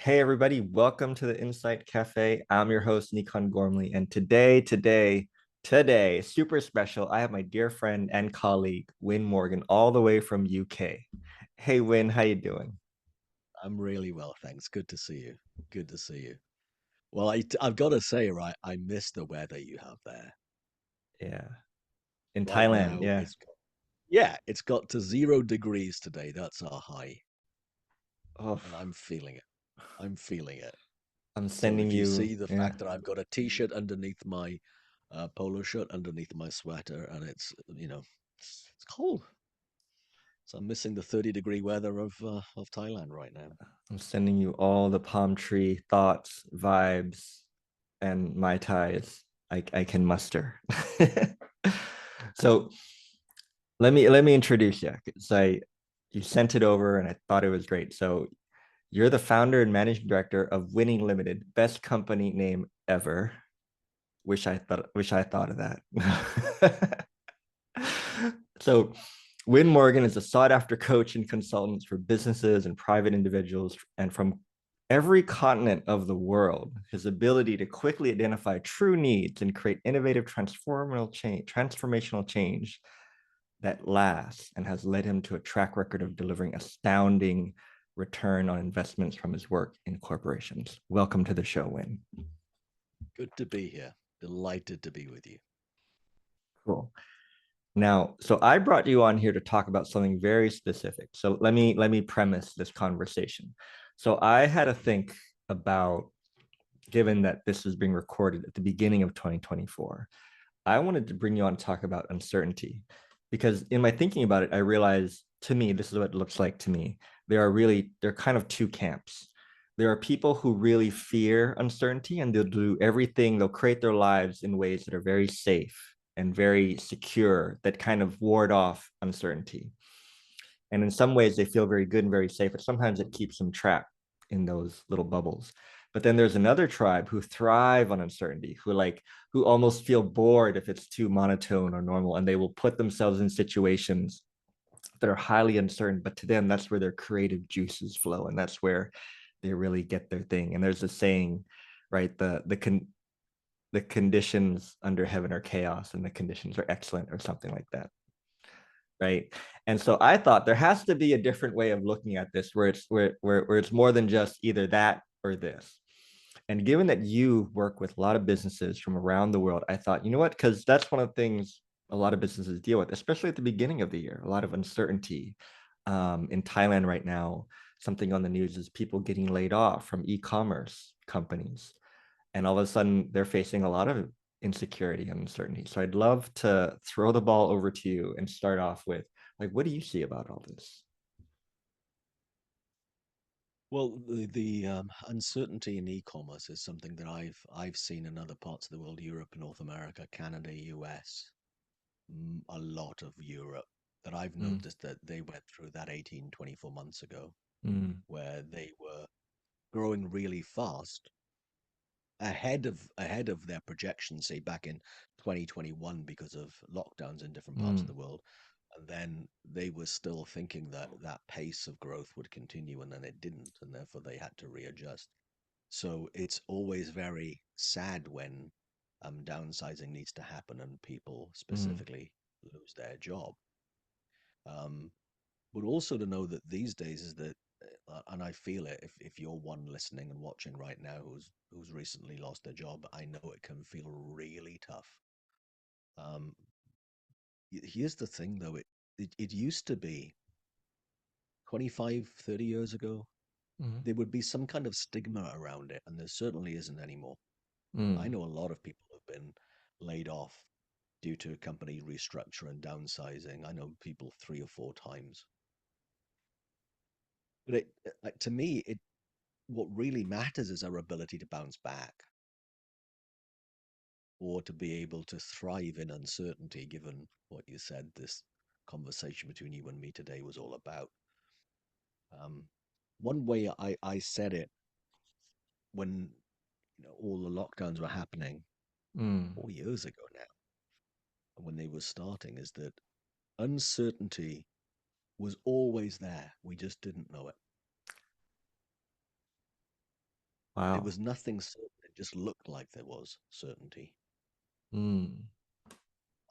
Hey everybody, welcome to the Insight Cafe. I'm your host, Nikon Gormley, and today, super special. I have my dear friend and colleague, Wyn Morgan, all the way from UK. Hey Wyn, how you doing? I'm really well, thanks. Good to see you. Good to see you. Well, I've got to say, right, I miss the weather you have there. Yeah, in Right Thailand, now, yeah. it's got to 0 degrees today. That's our high, Oh, and I'm feeling it. I'm feeling it. I'm So sending if you you, see the yeah. fact that I've got a t-shirt underneath my polo shirt underneath my sweater, and it's cold. So I'm missing the 30-degree weather of Thailand right now. I'm sending you all the palm tree thoughts, vibes, and mai tais I can muster. So let me introduce you. So you sent it over and I thought it was great. So you're the founder and managing director of Winning Limited, best company name ever. Wish I thought of that. So Wyn Morgan is a sought after coach and consultant for businesses and private individuals and from every continent of the world. His ability to quickly identify true needs and create innovative transformational change that lasts and has led him to a track record of delivering astounding return on investments from his work in corporations. Welcome to the show, Wyn. Good to be here. Delighted to be with you. Cool. Now, so I brought you on here to talk about something very specific. So let me premise this conversation. So I had to think about, given that this is being recorded at the beginning of 2024, I wanted to bring you on to talk about uncertainty because in my thinking about it, I realized to me, this is what it looks like to me. There are kind of two camps. There are people who really fear uncertainty and they'll do everything, they'll create their lives in ways that are very safe and very secure that kind of ward off uncertainty. And in some ways, they feel very good and very safe, but sometimes it keeps them trapped in those little bubbles. But then there's another tribe who thrive on uncertainty, who almost feel bored if it's too monotone or normal, and they will put themselves in situations that are highly uncertain. But to them, that's where their creative juices flow, and that's where they really get their thing. And there's a saying, right? The conditions under heaven are chaos, and the conditions are excellent, or something like that, right? And so I thought there has to be a different way of looking at this where it's more than just either that or this. And given that you work with a lot of businesses from around the world, I thought, you know what? Because that's one of the things a lot of businesses deal with, especially at the beginning of the year, a lot of uncertainty. In Thailand right now, something on the news is people getting laid off from e-commerce companies, and all of a sudden they're facing a lot of insecurity and uncertainty. So I'd love to throw the ball over to you and start off with, like, what do you see about all this? Well, the uncertainty in e-commerce is something that I've seen in other parts of the world, Europe, North America, Canada, US, a lot of Europe, that I've Mm, noticed that they went through that 18, 24 months ago, mm, where they were growing really fast, ahead of their projections, say back in 2021 because of lockdowns in different parts of mm, the world. And then they were still thinking that that pace of growth would continue, and then it didn't, and therefore they had to readjust. So it's always very sad when downsizing needs to happen and people mm, specifically lose their job. Um, but also to know that these days is that, and I feel it. If you're one listening and watching right now who's recently lost their job, I know it can feel really tough. Um, Here's the thing though, it used to be 25, 30 years ago, mm, there would be some kind of stigma around it, and there certainly isn't anymore. I mm. know a lot of people have been laid off due to company restructure and downsizing. I know people 3 or 4 times. But like, to me, it what really matters is our ability to bounce back or to be able to thrive in uncertainty, given what you said this conversation between you and me today was all about. Um, One way I said it when all the lockdowns were happening Mm. 4 years ago now, when they were starting, is that uncertainty was always there. We just didn't know it. There Wow. was nothing certain. It just looked like there was certainty. Mm.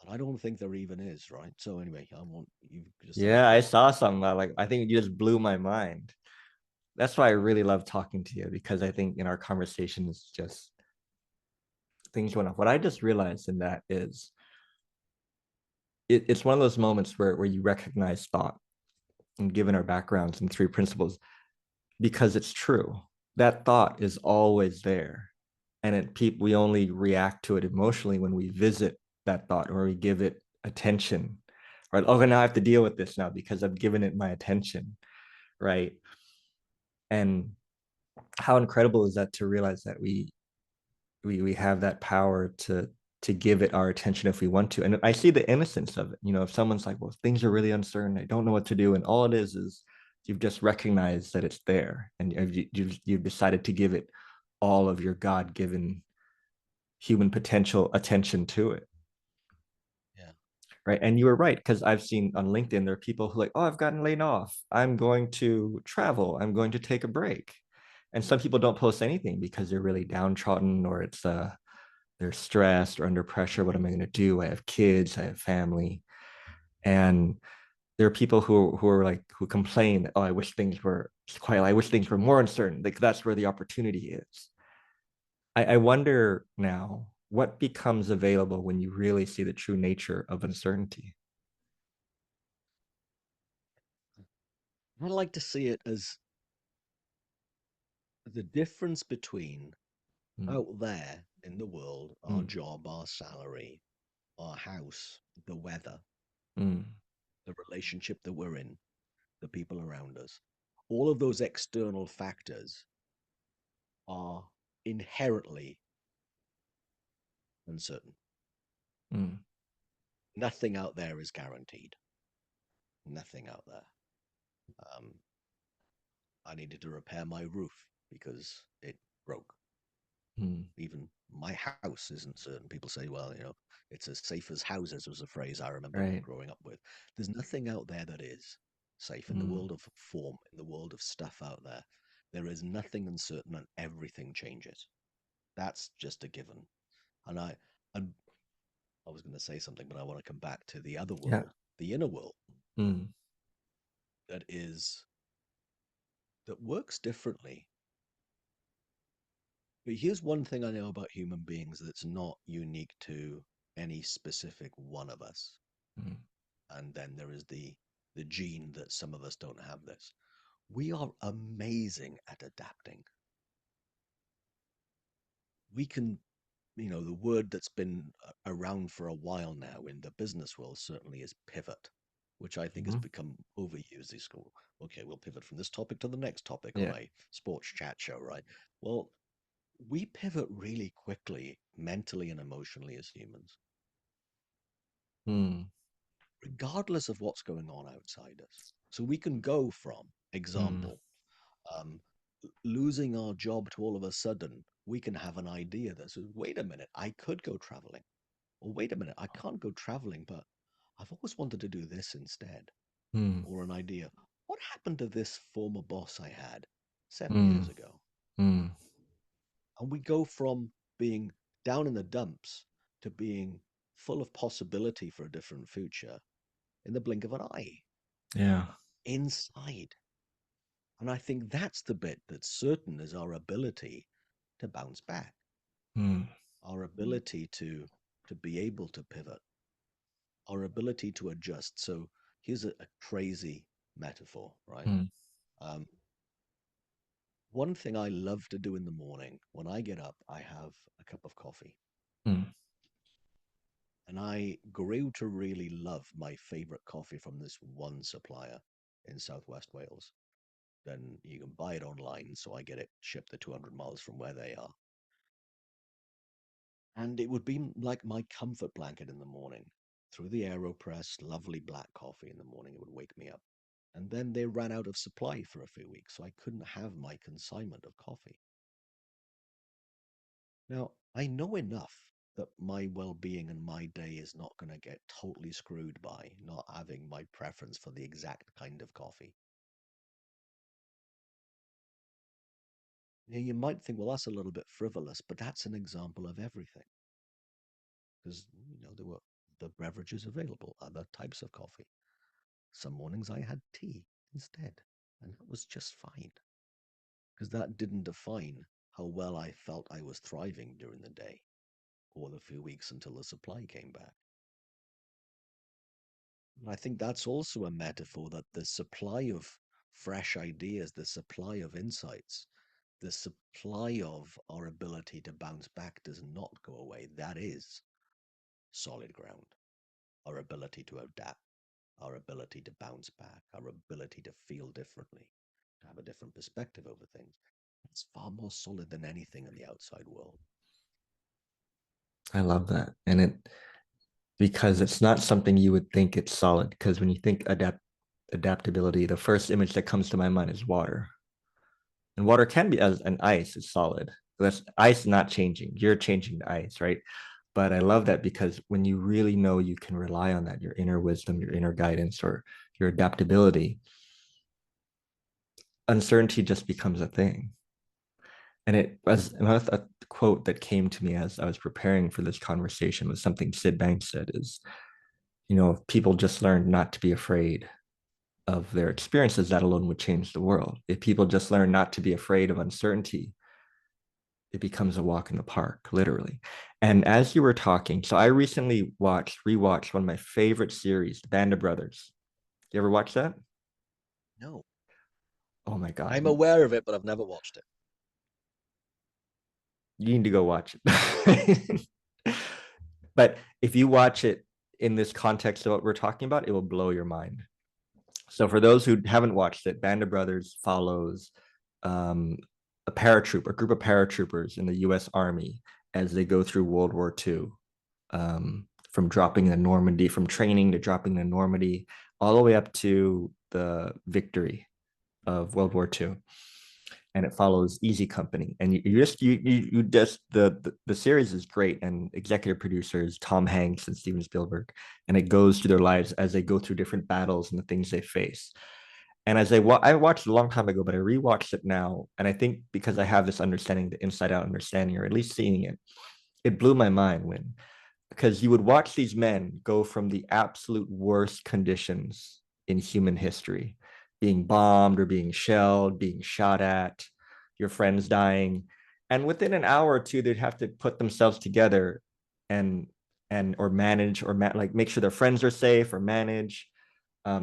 And I don't think there even is, right? So anyway, I want you just Yeah, elaborate I on that. saw some like I think you just blew my mind. That's why I really love talking to you because I think in our conversations just things went off. What I just realized in that is it's one of those moments where you recognize thought and given our backgrounds and three principles because it's true. That thought is always there. And we only react to it emotionally when we visit that thought or we give it attention. Right. Okay, now I have to deal with this now because I've given it my attention. Right. And how incredible is that to realize that we have that power to give it our attention if we want to. And I see the innocence of it. If someone's like, well, things are really uncertain, I don't know what to do, and all it is you've just recognized that it's there, and you've decided to give it all of your God-given human potential attention to it. Yeah. Right. And you were right, because I've seen on LinkedIn there are people who are like, oh, I've gotten laid off, I'm going to travel, I'm going to take a break. And some people don't post anything because they're really downtrodden, or they're stressed or under pressure. What am I going to do? I have kids, I have family. And there are people who are like who complain that, oh, I wish things were quiet, I wish things were more uncertain. Like that's where the opportunity is. I wonder now what becomes available when you really see the true nature of uncertainty. I like to see it as the difference between Mm, out there in the world, our mm, job, our salary, our house, the weather, mm, the relationship that we're in, the people around us. All of those external factors are inherently uncertain. mm, Nothing out there is guaranteed. Nothing out there. Um, I needed to repair my roof because it broke. mm. Even my house isn't certain. People say, well, it's as safe as houses was a phrase I remember Right. growing up with. There's nothing out there that is safe in the Mm, world of form, in the world of stuff out there. There is nothing uncertain and everything changes. That's just a given. And and I was going to say something, but I want to come back to the other yeah. world, the inner world Mm, that is that works differently. But here's one thing I know about human beings that's not unique to any specific one of us. mm, And then there is the gene that some of us don't have this. We are amazing at adapting. We can, the word that's been around for a while now in the business world certainly is pivot, which I think has mm. become overused. This school, okay, we'll pivot from this topic to the next topic on Yeah. a sports chat show, right? Well, we pivot really quickly mentally and emotionally as humans, Mm, regardless of what's going on outside us. So we can go from mm, example, um, losing our job to all of a sudden, we can have an idea that says, wait a minute, I could go traveling. Or wait a minute, I can't go traveling, but I've always wanted to do this instead. mm, Or an idea, what happened to this former boss I had 7 years mm, ago? mm. And we go from being down in the dumps to being full of possibility for a different future in the blink of an eye, Yeah. inside. And I think that's the bit that's certain is our ability to bounce back, Mm, our ability to be able to pivot, our ability to adjust. So here's a crazy metaphor, right? mm, Um, one thing I love to do in the morning when I get up, I have a cup of coffee. mm, And I grew to really love my favorite coffee from this one supplier in Southwest Wales. Then you can buy it online, so I get it shipped the 200 miles from where they are. And it would be like my comfort blanket in the morning. Through the AeroPress, lovely black coffee in the morning, it would wake me up. And then they ran out of supply for a few weeks, so I couldn't have my consignment of coffee. Now, I know enough that my well being and my day is not going to get totally screwed by not having my preference for the exact kind of coffee. You might think, well, that's a little bit frivolous, but that's an example of everything. Because, there were the beverages available, other types of coffee. Some mornings I had tea instead, and that was just fine. Because that didn't define how well I felt I was thriving during the day or the few weeks until the supply came back. And I think that's also a metaphor that the supply of fresh ideas, the supply of insights, the supply of our ability to bounce back does not go away. That is solid ground. Our ability to adapt, our ability to bounce back, our ability to feel differently, to have a different perspective over things. It's far more solid than anything in the outside world. I love that. And it because it's not something you would think it's solid. Because when you think adaptability, the first image that comes to my mind is water. And water can be as an ice, it's solid. That's ice not changing. You're changing the ice, right? But I love that because when you really know you can rely on that, your inner wisdom, your inner guidance, or your adaptability, uncertainty just becomes a thing. And it was another quote that came to me as I was preparing for this conversation was something Sid Banks said is, people just learned not to be afraid of their experiences, that alone would change the world. If people just learn not to be afraid of uncertainty, it becomes a walk in the park, literally. And as you were talking, so I recently rewatched one of my favorite series, The Band of Brothers. You ever watch that? No, Oh my God. I'm aware of it, but I've never watched it. You need to go watch it. But if you watch it in this context of what we're talking about, it will blow your mind. So for those who haven't watched it, Band of Brothers follows um, a group of paratroopers in the U.S. Army as they go through World War II, from dropping the Normandy, from training to dropping the Normandy, all the way up to the victory of World War II. And it follows Easy Company, and you just the series is great, and executive producers Tom Hanks and Steven Spielberg, and it goes through their lives as they go through different battles and the things they face. And I watched it a long time ago, but I rewatched it now, and I think because I have this understanding, the inside out understanding, or at least seeing it, it blew my mind when because you would watch these men go from the absolute worst conditions in human history, being bombed or being shelled, being shot at, your friends dying, and within an hour or two, they'd have to put themselves together and or manage like make sure their friends are safe or manage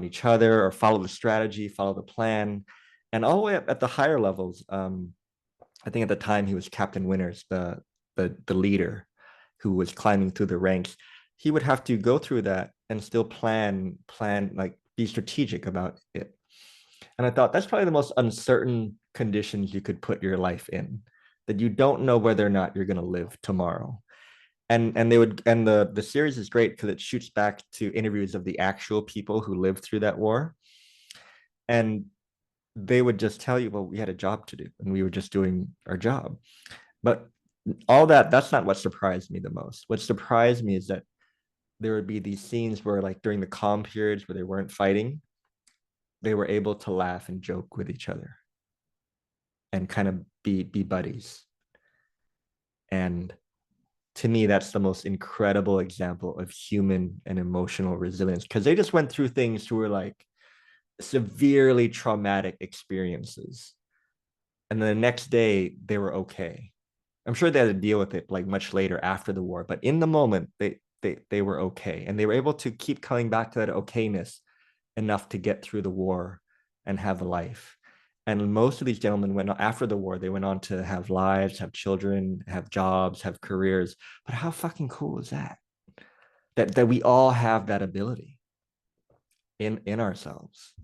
each other or follow the strategy, follow the plan, and all the way up at the higher levels. I think at the time he was Captain Winters, the leader who was climbing through the ranks. He would have to go through that and still plan like be strategic about it. And I thought that's probably the most uncertain conditions you could put your life in, that you don't know whether or not you're going to live tomorrow. And they would and the series is great because it shoots back to interviews of the actual people who lived through that war, and they would just tell you, well, we had a job to do and we were just doing our job. But all that's not what surprised me the most. What surprised me is that there would be these scenes where, like during the calm periods where they weren't fighting, they were able to laugh and joke with each other and kind of be buddies. And to me, that's the most incredible example of human and emotional resilience because they just went through things who were like severely traumatic experiences. And then the next day, they were okay. I'm sure they had to deal with it like much later after the war, but in the moment, they were okay, and they were able to keep coming back to that okayness enough to get through the war and have a life. And most of these gentlemen went on, after the war, they went on to have lives, have children, have jobs, have careers. But how fucking cool is that? That we all have that ability in ourselves.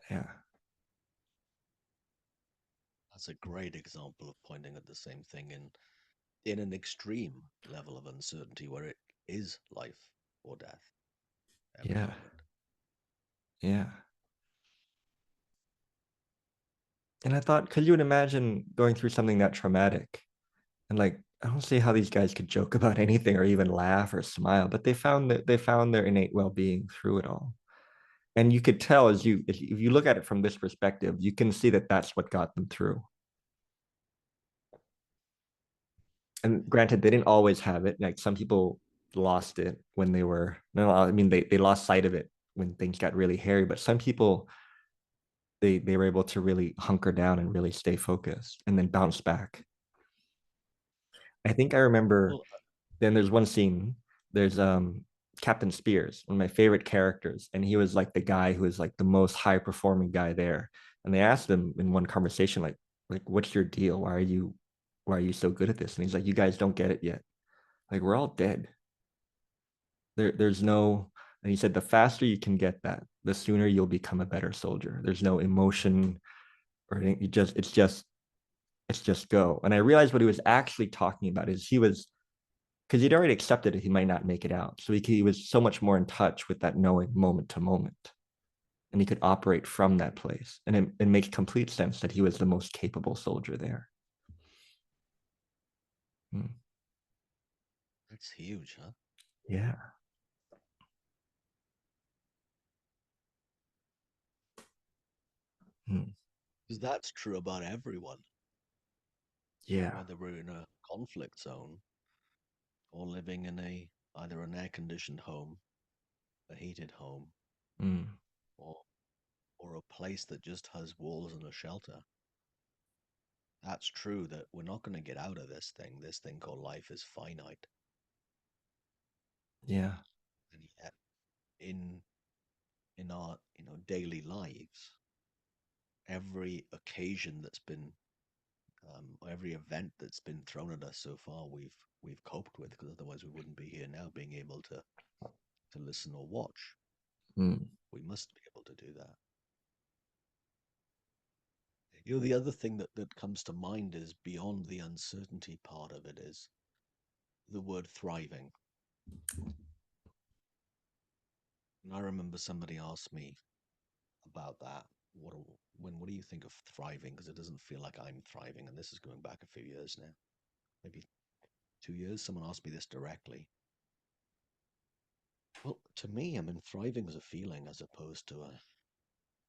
Yeah. That's a great example of pointing at the same thing in an extreme level of uncertainty where it is life or death every Yeah. moment. Yeah. And I thought, could you imagine going through something that traumatic? And like, I don't see how these guys could joke about anything or even laugh or smile, but they found their innate well-being through it all. And you could tell if you look at it from this perspective, you can see that that's what got them through. And granted, they didn't always have it. Like some people lost it when they were no, I mean they lost sight of it when things got really hairy. But some people they were able to really hunker down and really stay focused and then bounce back. I think I remember. Well, Then there's one scene. There's Captain Spears, one of my favorite characters, and he was like the guy who was like the most high performing guy there. And they asked him in one conversation, like what's your deal? Why are you so good at this? And he's like, you guys don't get it yet. Like we're all dead. There's no. And he said the faster you can get that, the sooner you'll become a better soldier. There's no emotion or anything. It's just go. And I realized what he was actually talking about is he was because he'd already accepted it, he might not make it out. So he was so much more in touch with that knowing moment to moment. And he could operate from that place. And it makes complete sense that he was the most capable soldier there. Hmm. that's huge, huh? Yeah. Hmm. Because that's true about everyone, Yeah. whether we're in a conflict zone or living in a either an air-conditioned home, a heated home, Hmm. or or a place that just has walls and a shelter. That's true that we're not going to get out of this thing. This thing called life is finite. Yeah. And yet in our daily lives, every occasion that's been every event that's been thrown at us so far, we've coped with, because otherwise we wouldn't be here now being able to listen or watch. Hmm. We must be able to do that. The other thing that comes to mind is beyond the uncertainty part of it is the word thriving. And I remember somebody asked me about that. What do you think of thriving? Because it doesn't feel like I'm thriving, and this is going back a few years now, maybe 2 years. Someone asked me this directly. Well, to me, I mean, thriving is a feeling as opposed to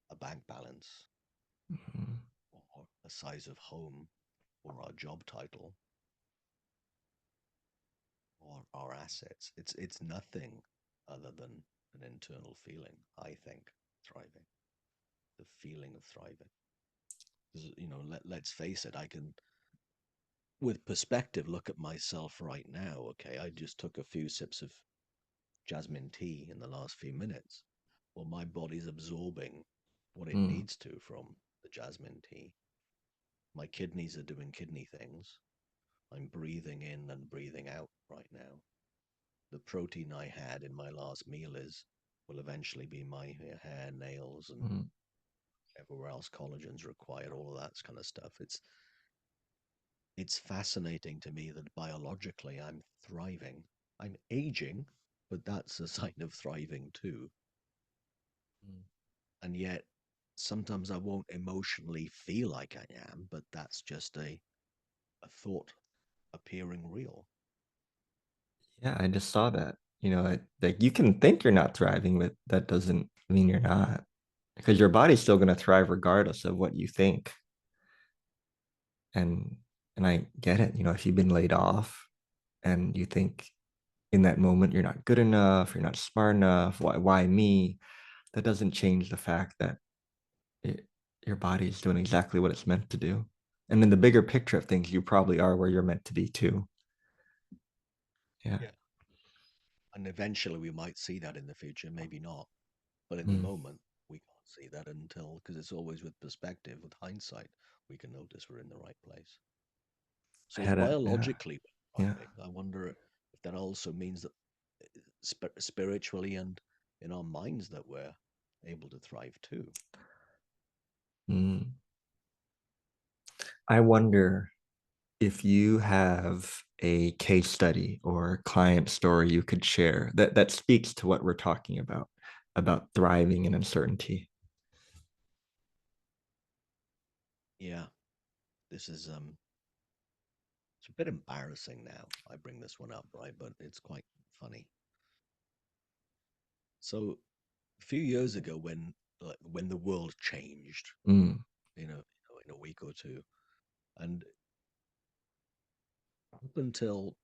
a bank balance Hmm. or a size of home or our job title or our assets. It's nothing other than an internal feeling, I think, thriving, the feeling of thriving. 'Cause, let's face it, I can, with perspective, look at myself right now. Okay, I just took a few sips of jasmine tea in the last few minutes. Well, my body's absorbing what it Hmm. needs to from the jasmine tea. My kidneys are doing kidney things. I'm breathing in and breathing out right now. The protein I had in my last meal is will eventually be my hair, nails, and Hmm. everywhere else collagen's required, all of that kind of stuff. It's fascinating to me that biologically I'm thriving. I'm aging, but that's a sign of thriving too. And yet sometimes I won't emotionally feel like I am, but that's just a thought appearing real. Yeah, I just saw that. Like you can think you're not thriving, but that doesn't mean you're not. Because your body's still going to thrive regardless of what you think. And and I get it. If you've been laid off and you think in that moment you're not good enough, you're not smart enough, why me? That doesn't change the fact that it, your body is doing exactly what it's meant to do. And in the bigger picture of things, you probably are where you're meant to be too. Yeah. Yeah. And eventually we might see that in the future, maybe not. But in the Mm. moment, we can't see that until, because it's always with perspective, with hindsight, we can notice we're in the right place. I So if had a yeah, biologically we're yeah. thriving, I wonder if that also means that spiritually and in our minds that we're able to thrive too. Mm. I wonder if you have a case study or client story you could share that speaks to what we're talking about thriving in uncertainty. Yeah, this is it's a bit embarrassing now. I bring this one up, right? But it's quite funny. So a few years ago, when the world changed, Mm. in a week or two, and Up until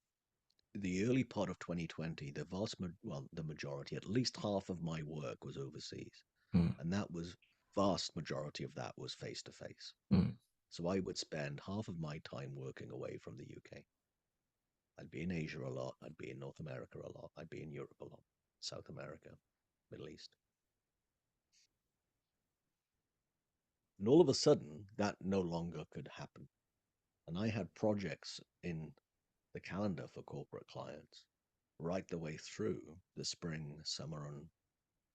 the early part of 2020, the majority, at least half of my work was overseas, Mm, and that was vast majority of that was face to face. mm, So I would spend half of my time working away from the UK. I'd be in Asia a lot, I'd be in North America a lot, I'd be in Europe a lot, South America, Middle East. And all of a sudden, that no longer could happen. And I had projects in the calendar for corporate clients right the way through the spring, summer, and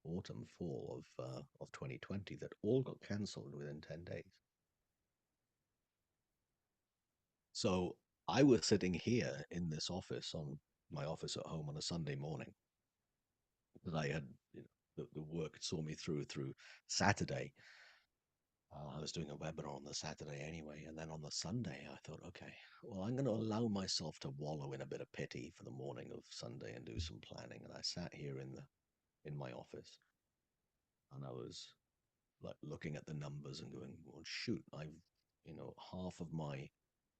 autumn, fall of 2020 that all got cancelled within 10 days. So I was sitting here in this office on my office at home on a Sunday morning that I had, the work saw me through Saturday. I was doing a webinar on the Saturday anyway, and then on the Sunday I thought, okay, well, I'm going to allow myself to wallow in a bit of pity for the morning of Sunday and do some planning. And I sat here in my office, and I was like looking at the numbers and going, well, shoot, half of my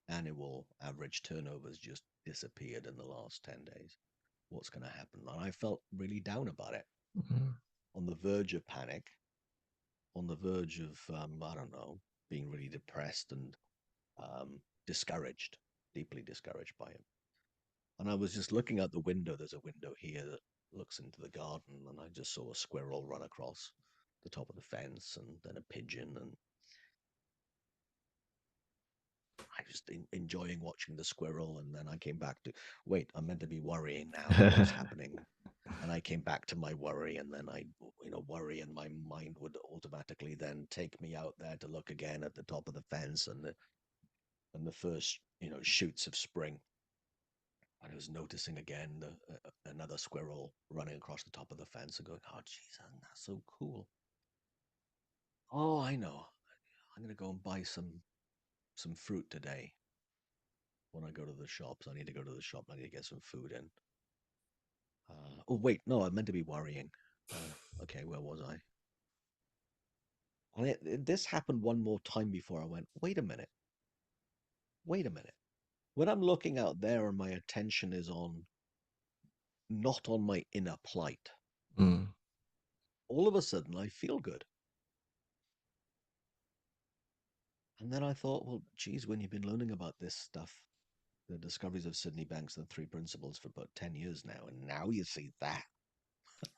annual average turnovers just disappeared in the last 10 days. What's going to happen? And I felt really down about it, mm, on the verge of panic, on the verge of, I don't know, being really depressed and discouraged, deeply discouraged by it. And I was just looking out the window. There's a window here that looks into the garden, and I just saw a squirrel run across the top of the fence, and then a pigeon, and I was just enjoying watching the squirrel. And then I came back to, wait, I'm meant to be worrying now. What's happening? And I came back to my worry, and then worry, and my mind would automatically then take me out there to look again at the top of the fence and the first, shoots of spring. And I was noticing again another squirrel running across the top of the fence and going, oh, geez, that's so cool. Oh, I know. I'm going to go and buy some fruit today when I go to the shops. I need to go to the shop. I need to get some food in. Oh, wait, no, I meant to be worrying. Okay, where was I? And this happened one more time before I went, wait a minute. When I'm looking out there and my attention is not on my inner plight, mm, all of a sudden I feel good. And then I thought, well, geez, when you've been learning about this stuff, the discoveries of Sydney Banks and the three principles for about 10 years now, and now you see that,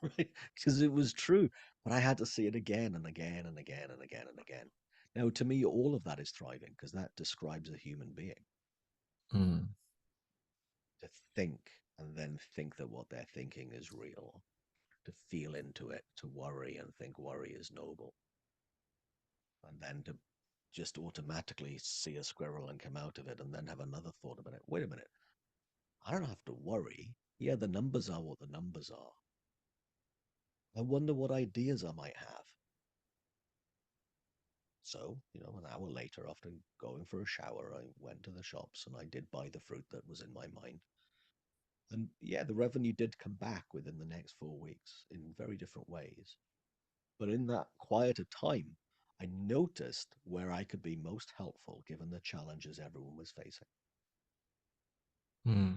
right? Because it was true. But I had to see it again and again and again and again and again. Now, to me, all of that is thriving because that describes a human being. mm. To think and then think that what they're thinking is real, to feel into it, to worry and think worry is noble, and then to just automatically see a squirrel and come out of it and then have another thought about it. Wait a minute, I don't have to worry. Yeah, the numbers are what the numbers are. I wonder what ideas I might have. So, an hour later, after going for a shower, I went to the shops and I did buy the fruit that was in my mind. And yeah, the revenue did come back within the next 4 weeks in very different ways. But in that quieter time, I noticed where I could be most helpful given the challenges everyone was facing. Mm.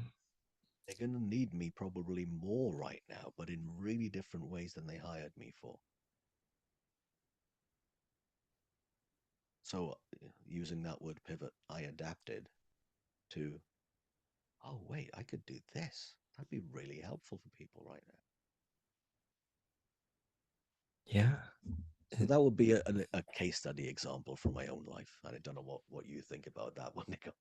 They're going to need me probably more right now, but in really different ways than they hired me for. So, using that word pivot, I adapted to, oh, wait, I could do this. That'd be really helpful for people right now. Yeah. So that would be a case study example from my own life. And I don't know what you think about that one, Nico.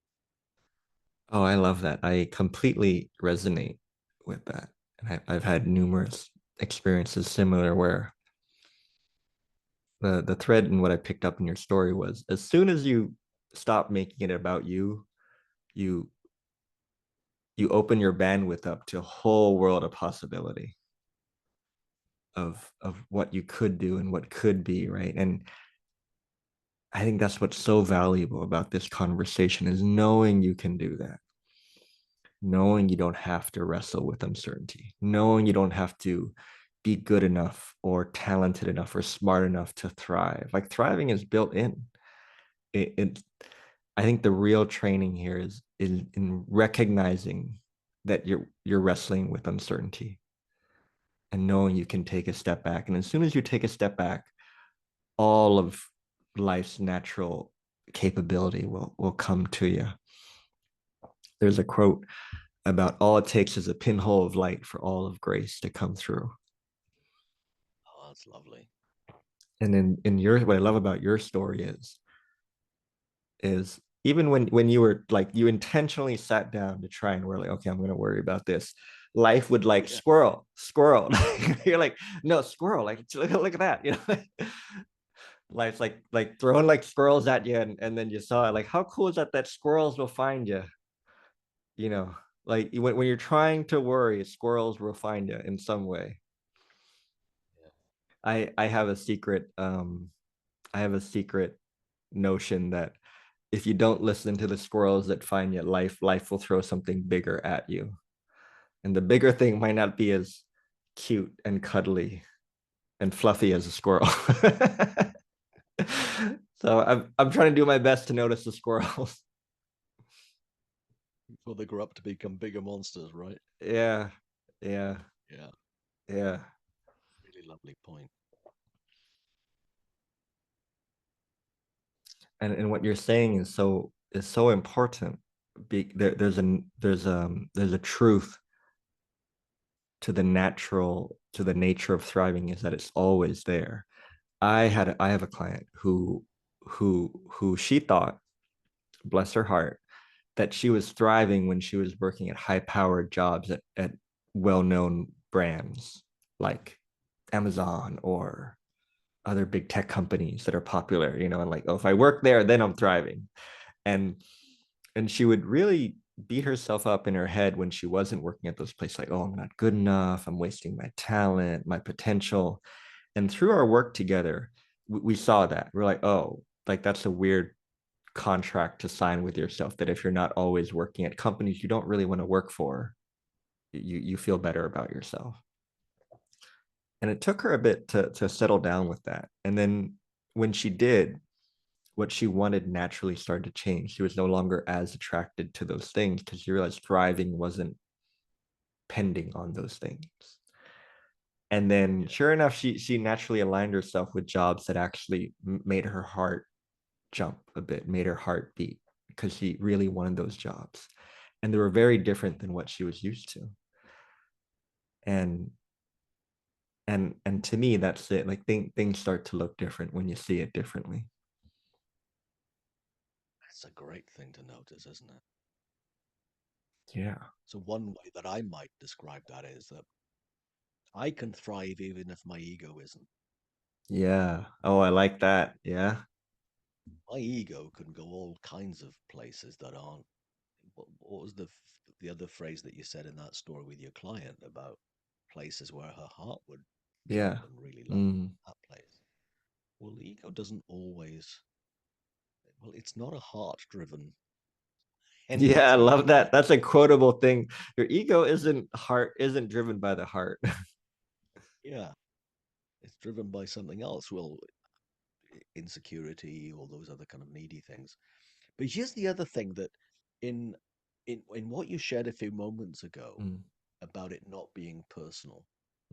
Oh, I love that. I completely resonate with that. And I've had numerous experiences similar where the thread and what I picked up in your story was as soon as you stop making it about you you open your bandwidth up to a whole world of possibility of what you could do and what could be, right? And I think that's what's so valuable about this conversation is knowing you can do that, knowing you don't have to wrestle with uncertainty, knowing you don't have to be good enough or talented enough or smart enough to thrive. Like thriving is built in. It I think the real training here is in recognizing that you're wrestling with uncertainty and knowing you can take a step back. And as soon as you take a step back, all of life's natural capability will come to you. There's a quote about all it takes is a pinhole of light for all of grace to come through. Oh, that's lovely. And in your what I love about your story is even when you were like you intentionally sat down to try and were like, okay, I'm gonna worry about this. Life would like Yeah. squirrel. You're like, no, squirrel, like look at that, life's like throwing like squirrels at you, and then you saw it. Like, how cool is that that squirrels will find you, you know, like when you're trying to worry, squirrels will find you in some way. Yeah. I have a secret I have a secret notion that if you don't listen to the squirrels that find you, life will throw something bigger at you. And the bigger thing might not be as cute and cuddly and fluffy as a squirrel. So I'm trying to do my best to notice the squirrels. Before they grow up to become bigger monsters, right? Yeah, yeah, Yeah. yeah. Really lovely point. And what you're saying is so important. There's a truth to the natural to the nature of thriving is that it's always there. I have a client who she thought, bless her heart, that she was thriving when she was working at high powered jobs at well-known brands like Amazon or other big tech companies that are popular, and like, oh, if I work there, then I'm thriving. And she would really beat herself up in her head when she wasn't working at those places, like, oh, I'm not good enough, I'm wasting my talent, my potential. And through our work together, we saw that we're like, oh, like that's a weird contract to sign with yourself, that if you're not always working at companies you don't really want to work for, you feel better about yourself. And it took her a bit to settle down with that. And then when she did, what she wanted naturally started to change. She was no longer as attracted to those things because she realized thriving wasn't pending on those things. And then Yeah. sure enough, she naturally aligned herself with jobs that actually made her heart jump a bit, made her heart beat, because she really wanted those jobs. And they were very different than what she was used to. And and to me, that's it. Like things start to look different when you see it differently. That's a great thing to notice, isn't it? Yeah. So one way that I might describe that is that I can thrive even if my ego isn't. Yeah. Oh, I like that. Yeah. My ego can go all kinds of places that aren't. What was the other phrase that you said in that story with your client about places where her heart would jump Yeah. and really love Mm. that place? Well, the ego doesn't always. Well, it's not a heart-driven Yeah, I entity love either. that. That's a quotable thing. Your ego isn't driven by the heart. Yeah, it's driven by something else. Well, insecurity, all those other kind of needy things. But here's the other thing that in in what you shared a few moments ago Mm, about it not being personal,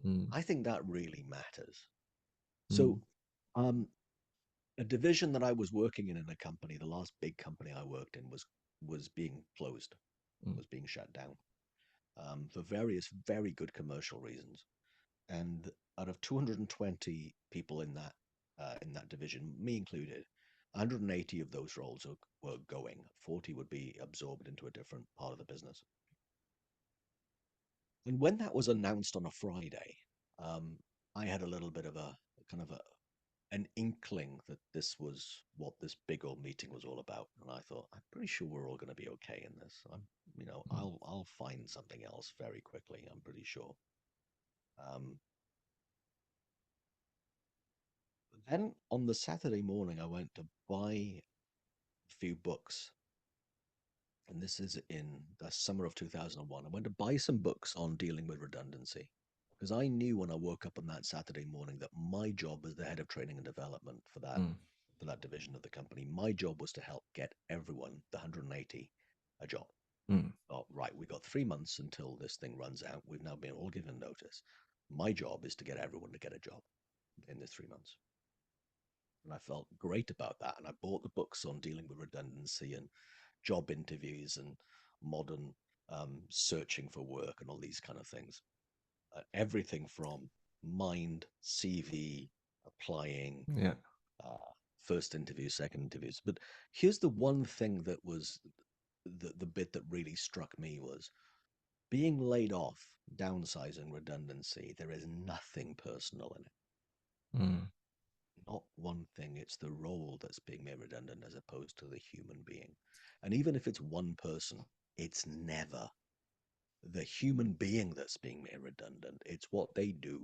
mm, I think that really matters. So, mm, um, a division that I was working in a company, the last big company I worked in was being closed, mm, was being shut down for various very good commercial reasons. And out of 220 people in that division, me included, 180 of those roles were going. 40 would be absorbed into a different part of the business. And when that was announced on a Friday, um, I had a little bit of a kind of an inkling that this was what this big old meeting was all about. And I thought, I'm pretty sure we're all going to be okay in this. mm, I'll find something else very quickly. I'm pretty sure. Um, then on the Saturday morning, I went to buy a few books, and this is in the summer of 2001. I went to buy some books on dealing with redundancy because I knew when I woke up on that Saturday morning that my job as the head of training and development for that mm. for that division of the company. My job was to help get everyone, the 180, a job. Mm, Oh, right, we've got 3 months until this thing runs out. We've now been all given notice. My job is to get everyone to get a job in this 3 months. And I felt great about that. And I bought the books on dealing with redundancy and job interviews and modern searching for work and all these kind of things. Everything from mind, CV, applying, yeah. uh, first interviews, second interviews. But here's the one thing that was the bit that really struck me was being laid off, downsizing, redundancy. There is nothing personal in it. Mm, Not one thing. It's the role that's being made redundant as opposed to the human being. And even if it's one person, it's never the human being that's being made redundant. It's what they do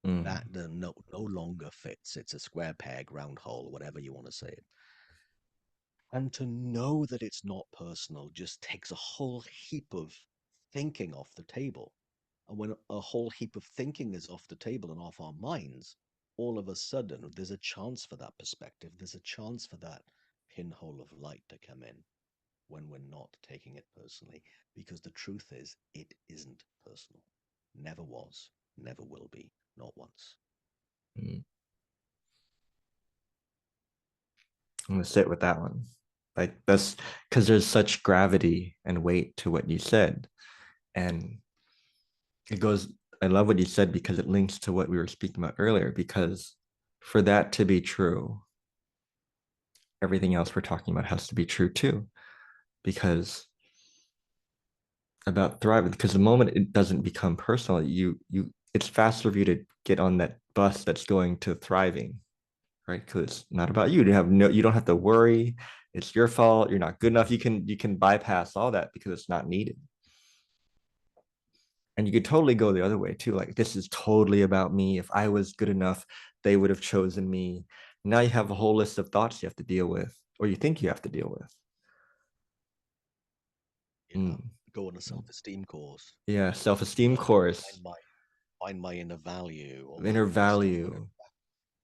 mm, that no longer fits. It's a square peg, round hole, whatever you want to say it. And to know that it's not personal just takes a whole heap of thinking off the table. And when a whole heap of thinking is off the table and off our minds, all of a sudden there's a chance for that perspective. There's a chance for that pinhole of light to come in when we're not taking it personally. Because the truth is, it isn't personal. Never was, never will be, not once. mm. I'm gonna sit with that one. Like that's because there's such gravity and weight to what you said. And it goes, I love what you said because it links to what we were speaking about earlier. Because for that to be true, everything else we're talking about has to be true too. Because about thriving, because the moment it doesn't become personal, you it's faster for you to get on that bus that's going to thriving, right? Because it's not about you. You don't have to worry. It's your fault. You're not good enough. You can bypass all that because it's not needed. And you could totally go the other way too. Like this is totally about me. If I was good enough, they would have chosen me. Now you have a whole list of thoughts you have to deal with, or you think you have to deal with. Yeah. Mm. Go on a self-esteem course, Yeah, self-esteem learn course, find my inner value, all inner that kind of stuff. Whatever. value.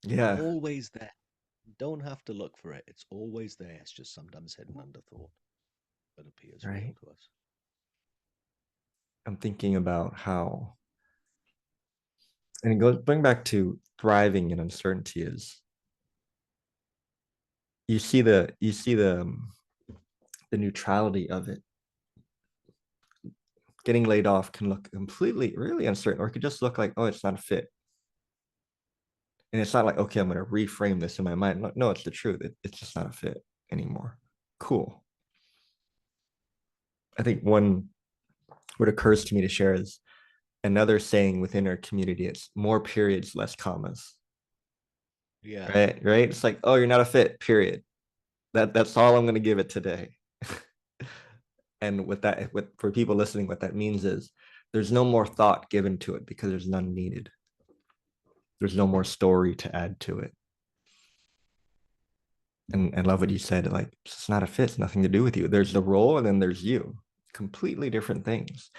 Yeah, Always there. Don't have to look for it. It's always there. It's just sometimes hidden under thought, but appears right. real to us. I'm thinking about how, and it goes bring back to thriving and uncertainty is you see the neutrality of it. Getting laid off can look completely really uncertain, or it could just look like, oh, it's not a fit. And it's not like, okay, I'm going to reframe this in my mind. No, it's the truth. It's just not a fit anymore. Cool. I think one what occurs to me to share is another saying within our community. It's more periods, less commas. Yeah. Right. It's like, oh, you're not a fit. Period. That's all I'm going to give it today. And with for people listening, what that means is there's no more thought given to it because there's none needed. There's no more story to add to it. And love what you said. Like it's not a fit. It's nothing to do with you. There's the role, and then there's you. Completely different things.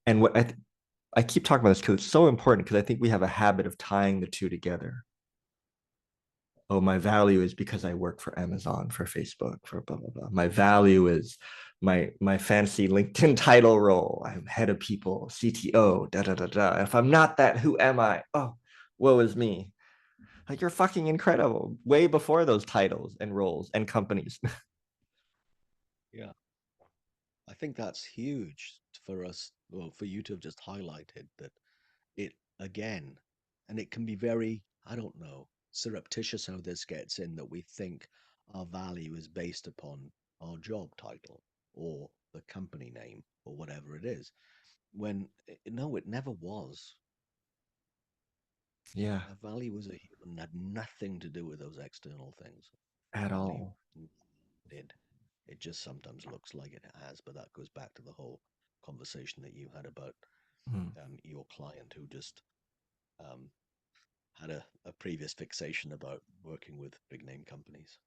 And what I keep talking about this because it's so important because I think we have a habit of tying the two together. Oh, my value is because I work for Amazon, for Facebook, for blah blah blah. My value is my fancy LinkedIn title role. I'm head of people, CTO, da da da da. If I'm not that, who am I? Oh, woe is me. Like you're fucking incredible. Way before those titles and roles and companies. Yeah. I think that's huge for us, well, for you to have just highlighted that it again, and it can be very, I don't know, surreptitious how this gets in that we think our value is based upon our job title or the company name or whatever it is. When no, it never was. Yeah, Our value as a human had nothing to do with those external things. at Value all. did. It just sometimes looks like it has, but that goes back to the whole conversation that you had about Mm. your client who just um, had a previous fixation about working with big name companies.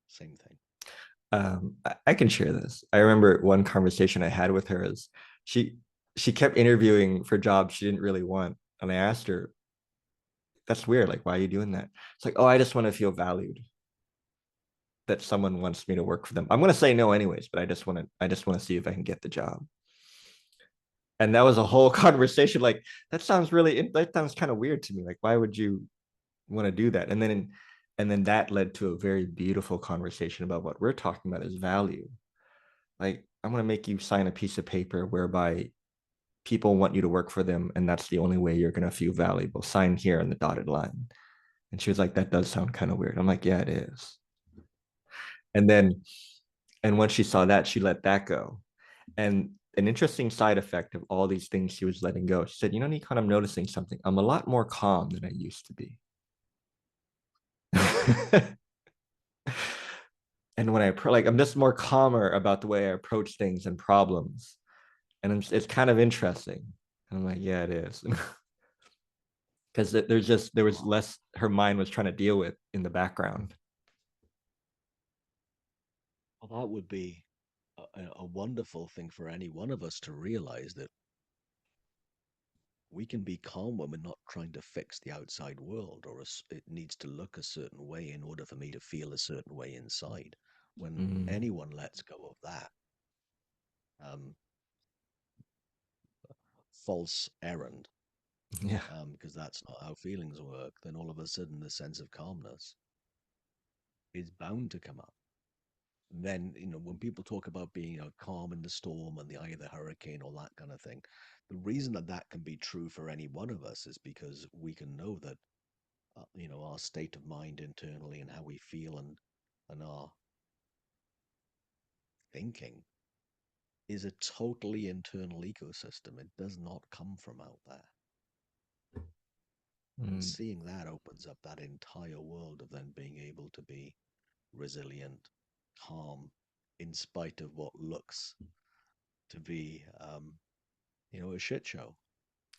Same thing. I can share this. I remember one conversation I had with her is she she kept interviewing for jobs she didn't really want. And I asked her, that's weird. Like, why are you doing that? It's like, oh, I just want to feel valued. that someone wants me to work for them. I'm gonna say no anyways, but I just want to see if I can get the job. And that was a whole conversation. Like that sounds kind of weird to me. Like, why would you want to do that? And then that led to a very beautiful conversation about what we're talking about is value. Like, I'm gonna make you sign a piece of paper whereby people want you to work for them, and that's the only way you're gonna feel valuable. Sign here on the dotted line. And she was like, that does sound kind of weird. I'm like, yeah, it is. And then, and once she saw that, she let that go. And an interesting side effect of all these things she was letting go, she said, you know, Nikon, I'm noticing something. I'm a lot more calm than I used to be. And when like, I'm just more calmer about the way I approach things and problems. And it's kind of interesting. And I'm like, yeah, it is. Because there was less her mind was trying to deal with in the background. Well, that would be a wonderful thing for any one of us to realize that we can be calm when we're not trying to fix the outside world, or it needs to look a certain way in order for me to feel a certain way inside. When Mm, anyone lets go of that um, false errand, yeah. because that's not how feelings work, then all of a sudden the sense of calmness is bound to come up. Then, when people talk about being calm in the storm and the eye of the hurricane, all that kind of thing, the reason that that can be true for any one of us is because we can know that our state of mind internally and how we feel and our thinking is a totally internal ecosystem. It does not come from out there. And Mm. seeing that opens up that entire world of then being able to be resilient, calm, in spite of what looks to be, a shit show.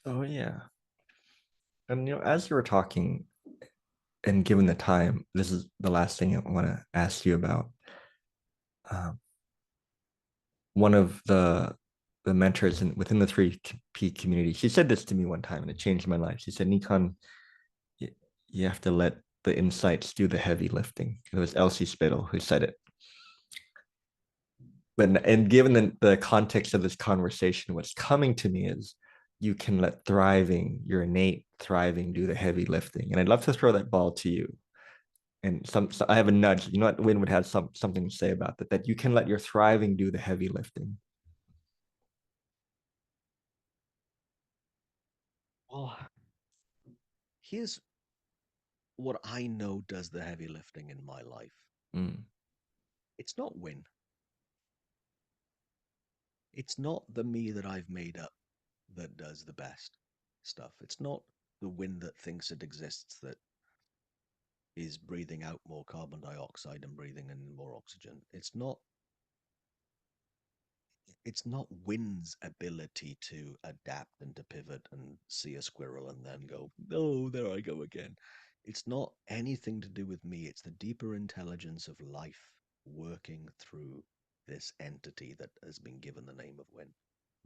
Oh yeah. And as you were talking and given the time, this is the last thing I want to ask you about. Um, one of the mentors within the 3P community, she said this to me one time and it changed my life. She said, Nikon, you, you have to let the insights do the heavy lifting. It was Elsie Spittle who said it. But and given the context of this conversation, what's coming to me is you can let your innate thriving do the heavy lifting. And I'd love to throw that ball to you. And so I have a nudge. You know what? Wyn would have something to say about that. That you can let your thriving do the heavy lifting. Well, here's what I know does the heavy lifting in my life. Mm, It's not Wyn. It's not the me that I've made up that does the best stuff. It's not the Wyn that thinks it exists that is breathing out more carbon dioxide and breathing in more oxygen. It's not Wyn's ability to adapt and to pivot and see a squirrel and then go, oh, there I go again. It's not anything to do with me. It's the deeper intelligence of life working through this entity that has been given the name of Wyn.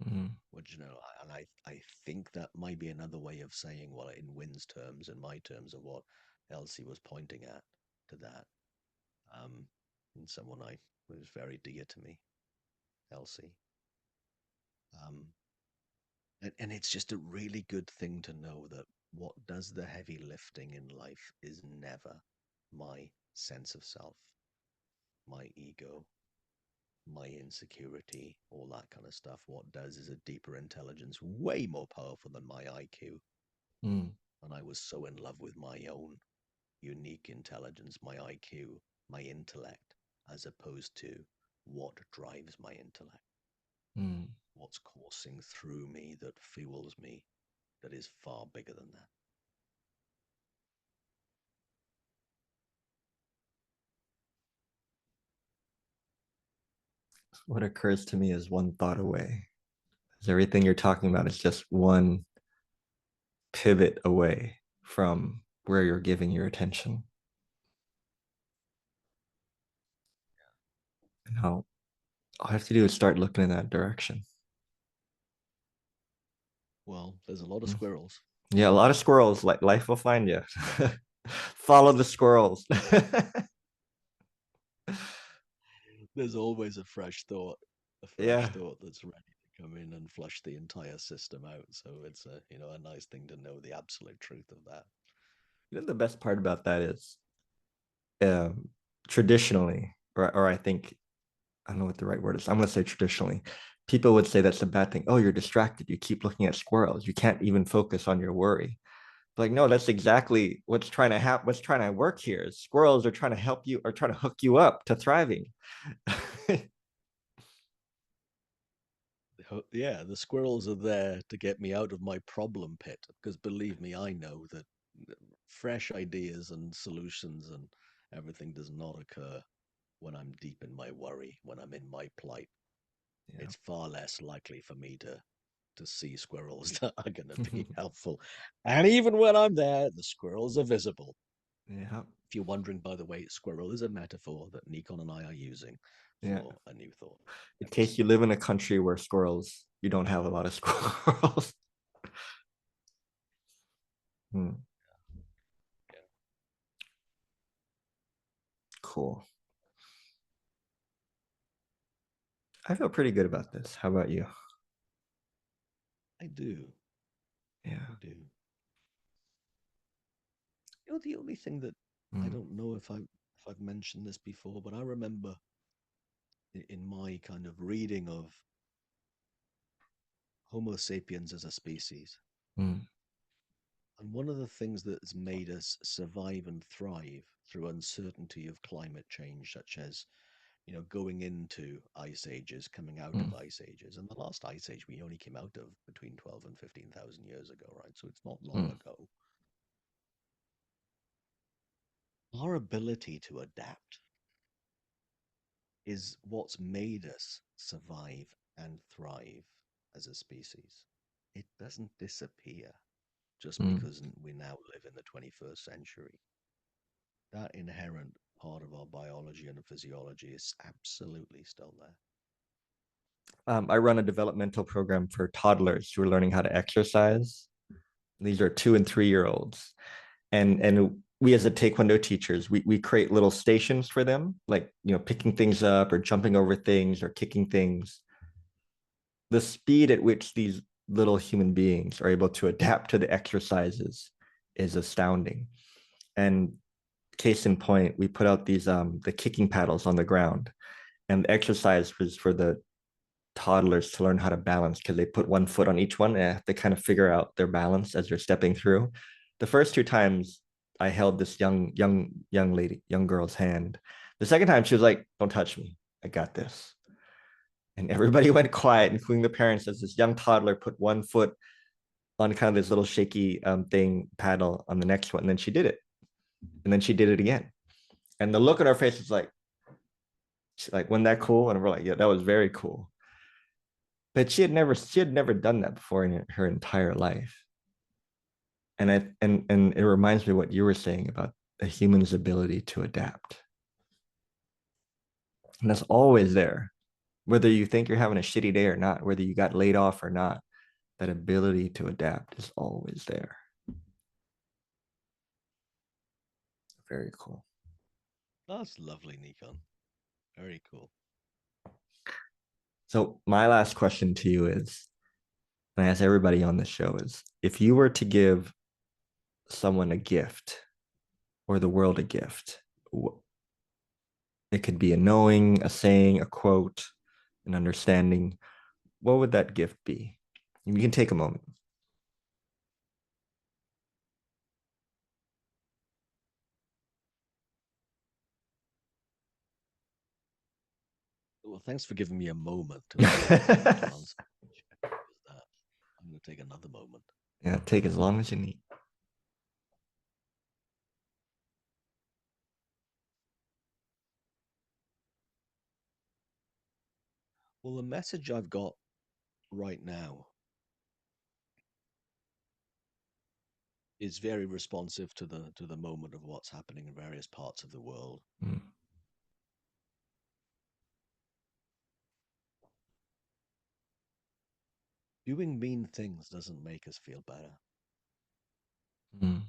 mm, Which, and I think that might be another way of saying, well, in Wyn's terms, in my terms, of what Elsie was pointing at to that. Um, and someone I was very dear to me, Elsie. Um, and it's just a really good thing to know that what does the heavy lifting in life is never my sense of self, my ego, my insecurity, all that kind of stuff. What does is a deeper intelligence, way more powerful than my IQ. mm, And I was so in love with my own unique intelligence, my IQ, my intellect, as opposed to what drives my intellect, mm. what's coursing through me that fuels me, that is far bigger than that. What occurs to me is one thought away. Is everything you're talking about is just one pivot away from where you're giving your attention. And all I have to do is start looking in that direction. Well, there's a lot of Mm. squirrels. Yeah, a lot of squirrels. Like life will find you. Follow the squirrels. There's always a fresh Yeah. thought that's ready to come in and flush the entire system out. So it's a, you know, a nice thing to know the absolute truth of that. You know, the best part about that is um, traditionally, or I think, I don't know what the right word is. I'm going to say traditionally, people would say that's a bad thing. Oh, you're distracted. You keep looking at squirrels. You can't even focus on your worry. Like, no, that's exactly what's trying to happen. What's trying to work here is squirrels are trying to help you or trying to hook you up to thriving. Yeah, the squirrels are there to get me out of my problem pit because believe me, I know that fresh ideas and solutions and everything does not occur when I'm deep in my worry, when I'm in my plight. Yeah. It's far less likely for me to see squirrels that are going to be helpful. And even when I'm there, the squirrels are visible. Yeah. If you're wondering, by the way, squirrel is a metaphor that Nikon and I are using Yeah. for a new thought In case you episode. live in a country where squirrels, you don't have a lot of squirrels. Hmm, Yeah, cool. I feel pretty good about this. How about you? I do. Yeah. I do. You know, the only thing that I Mm, don't know if I've mentioned this before, but I remember in my kind of reading of Homo sapiens as a species, mm, and one of the things that has made us survive and thrive through uncertainty of climate change, such as, you know, going into ice ages, coming out of mm, ice ages. And the last ice age we only came out of between 12 and 15,000 years ago, right? So it's not long mm. ago. Our ability to adapt is what's made us survive and thrive as a species. It doesn't disappear just Mm. because we now live in the 21st century. That inherent part of our biology and physiology is absolutely still there. I run a developmental program for toddlers who are learning how to exercise. These are 2 and 3 year olds, and we as a Taekwondo teachers, we create little stations for them, like picking things up or jumping over things or kicking things. The speed at which these little human beings are able to adapt to the exercises is astounding. And case in point, we put out these the kicking paddles on the ground, and the exercise was for the toddlers to learn how to balance because they put one foot on each one and they kind of figure out their balance as they're stepping through. The first 2 times I held this young girl's hand. The second time she was like, "Don't touch me. I got this." And everybody went quiet, including the parents, as this young toddler put one foot on kind of this little shaky thing paddle on the next one. And then she did it. And then she did it again. And the look on her face was like, wasn't that cool? And we're like, yeah, that was very cool. But she had never done that before in her entire life. And it reminds me of what you were saying about a human's ability to adapt. And that's always there. Whether you think you're having a shitty day or not, whether you got laid off or not, that ability to adapt is always there. Very cool. That's lovely, Nikon. Very cool. So my last question to you is, and I ask everybody on the show is, if you were to give someone a gift or the world a gift, it could be a knowing, a saying, a quote, an understanding. What would that gift be? You can take a moment. Well, thanks for giving me a moment to answer. That. I'm going to take another moment. Yeah, take as long as you need. Well, the message I've got right now is very responsive to the moment of what's happening in various parts of the world. Mm, Doing mean things doesn't make us feel better. mm,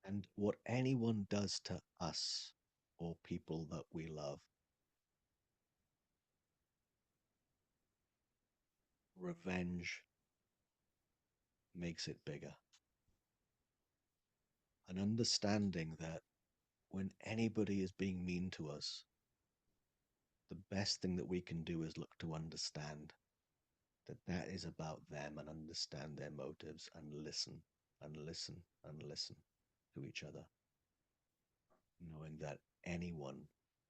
And what anyone does to us or people that we love. Revenge makes it bigger. An understanding that when anybody is being mean to us, the best thing that we can do is look to understand that that is about them and understand their motives and listen and listen and listen to each other, knowing that anyone,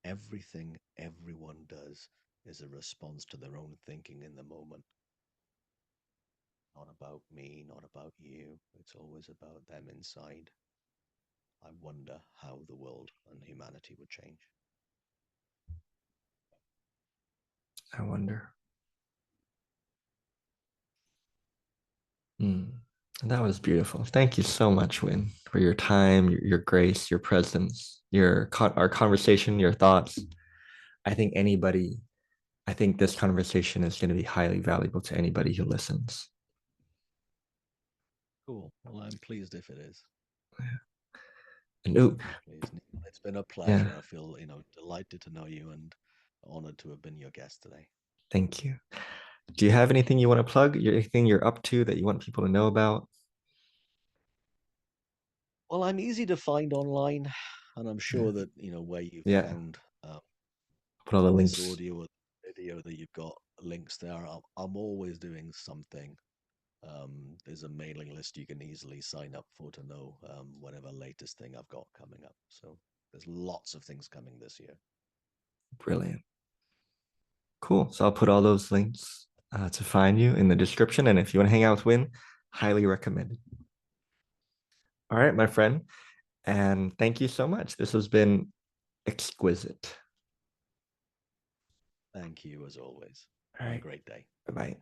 everything everyone does is a response to their own thinking in the moment. Not about me, not about you. It's always about them inside. I wonder how the world and humanity would change. I wonder. Mm. That was beautiful. Thank you so much, Wyn, for your time, your grace, your presence, our conversation, your thoughts. I think anybody, I think this conversation is going to be highly valuable to anybody who listens. Cool. Well, I'm pleased if it is. And ooh, I'm pleased. Neil, it's been a yeah, pleasure. I feel, delighted to know you and honored to have been your guest today. thank you. Do you have anything you want to plug? Anything you're up to that you want people to know about? Well, I'm easy to find online, and I'm Yeah, sure that, where you yeah. found Put all the this links. audio or video that you've got links there. I'm always doing something. There's a mailing list you can easily sign up for to know whatever latest thing I've got coming up. So there's lots of things coming this year. Brilliant. Cool. So I'll put all those links to find you in the description. And if you want to hang out with Wyn, highly recommended. All right, my friend. And thank you so much. This has been exquisite. Thank you as always. All Have a right. great day. Bye bye.